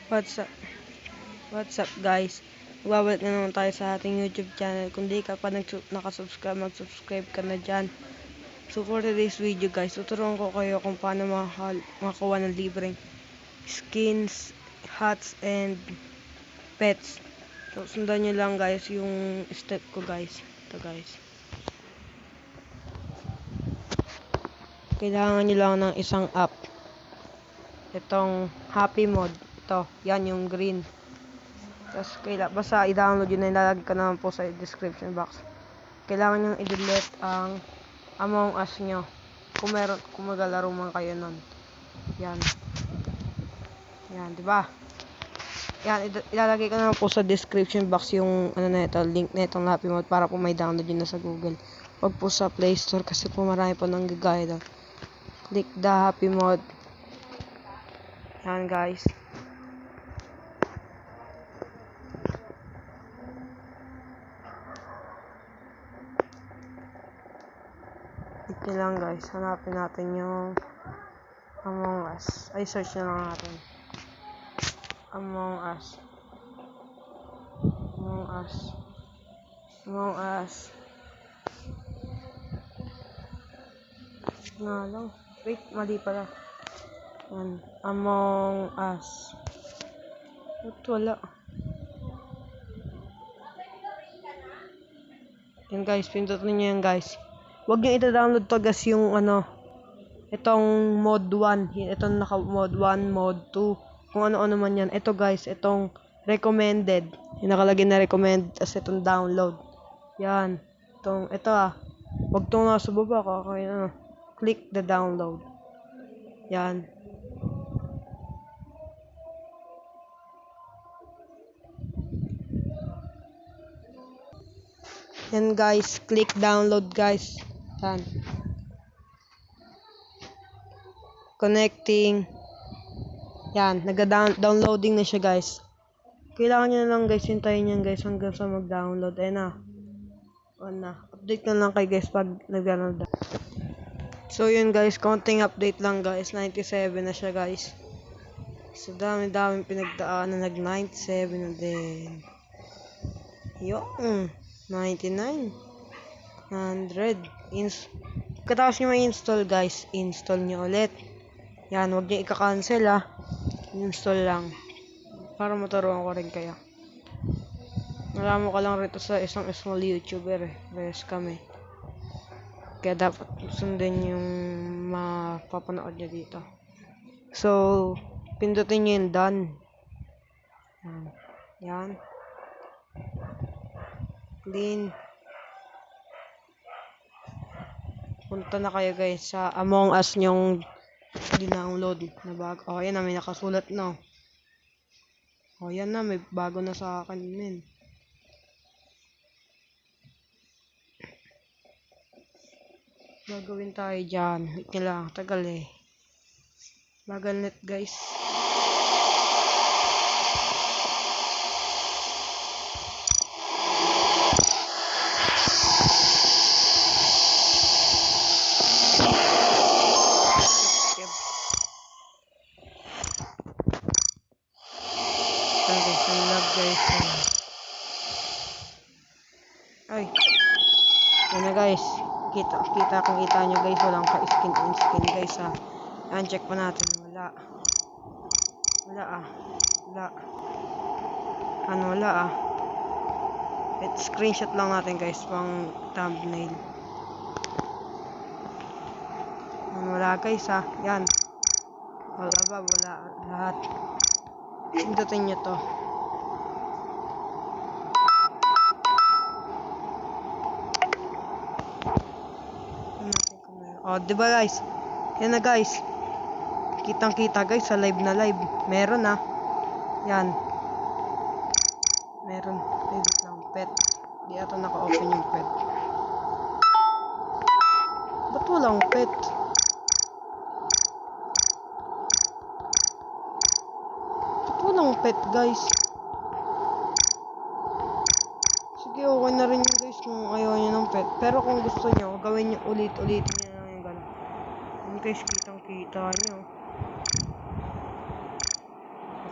What's up? What's up guys? Magbabalik na naman tayo sa ating YouTube channel. Kung di ka pa nakasubscribe, mag-subscribe ka na dyan. So for today's video guys, tuturuan ko kayo kung paano makakuha ng libreng skins, hats, and pets. So sundan nyo lang guys yung step ko guys. Ito guys. Kailangan nyo lang ng isang app. Itong Happy Mode. Ito, yan yung green. Tapos basta i-download yun na, ilalagay ko naman po sa description box. Kailangan nyo i-delete ang Among Us nyo. Kung maglalaro man kayo nun. Yan. Yan, diba? Yan, ilalagay ko naman po sa description box yung link na itong Happy Mode para po may download yun na sa Google. Huwag po sa Play Store kasi po marami po nang gagaya doon. Click the Happy Mode. Yan guys. Ito lang guys, hanapin natin yung Among Us. Ay, search na lang natin. Among Us. Among Us. Among Us. Nga lang. Wait, mali pala. Yan. Among Us. Ba't wala? Yan guys, pindutin nyo yan guys. Huwag nyo ita-download to guys yung itong mod 1. Itong naka-mod 1, mod 2. Kung ano-ano man yan. Ito guys, itong recommended. Yung nakalagay na recommend as itong download. Yan. Ito Huwag itong nasa baba. Click the download. Yan. Yan guys, click download guys. Yan. Connecting. Yan, nag-downloading na siya guys. Kailangan nyo na lang guys, hintayin yan guys hanggang sa mag-download. Update na lang kayo guys pag nag-download. So yun guys, konting update lang guys. 97 na siya guys. So dami-daming pinagdaanan, nag-97 na din. Yung 99 100 katapos nyo ma-install guys, install nyo ulit. Yan, huwag nyo ika-cancel install lang para maturuan ko rin kayo. Nalaman ko lang rito sa isang small YouTuber Reyes kami, kaya dapat sundin yung mapapanood nyo dito. So pindutin nyo yung done. Yan. Clean. Punta na kayo guys sa Among Us nyong dinownload na bago. Oh, yan na, may nakasulat na. Oh, yan na, may bago na sa akin, men. Gagawin tayo dyan. Wait nyo lang, tagal eh. Bagal net guys. Guys, ay, yan na guys, kita nyo guys, walang ka-skin on skin guys check pa natin, wala screenshot lang natin guys pang thumbnail. Wala guys yan, wala lahat. Pindutin nyo to. Oh, diba guys? Yan na guys. Kitang-kita guys sa live na live. Meron Yan. Meron. Wait lang. Pet. Di ata naka-open yung pet. Ba't walang pet? Ba't walang pet guys? Sige, okay na rin yun guys kung ayaw nyo ng pet. Pero kung gusto nyo, gawin nyo ulitin nyo lang yung gano'n. Yun guys, kitang-kita nyo.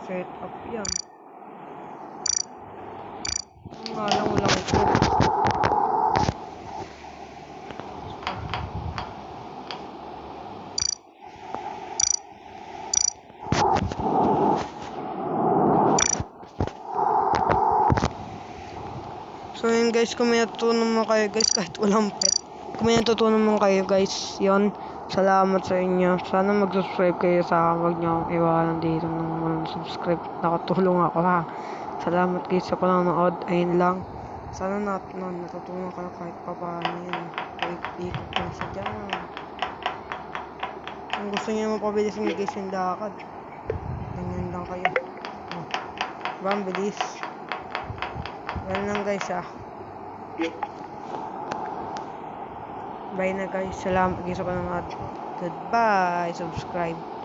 set up yan. Ang nga lang walang ito. So yun guys, kung may natutunan mo kayo guys, kahit walang pet, kung may natutunan mo kayo guys, yun, salamat sa inyo. Sana mag-subscribe kayo sa akin, huwag nyo akong iwanan dito nang walang subscribe. Nakatulong ako ha. Salamat guys sa panonood, ayun lang. Sana natutunan kayo kahit pa paano yun. Ikot lang sa dyan. Kung gusto nyo mapabilis nyo guys yung lakad, ganyan lang kayo. Oh, diba ang bilis? Yan lang guys Bye na guys. Salamat guys sa panonood. Goodbye. Subscribe.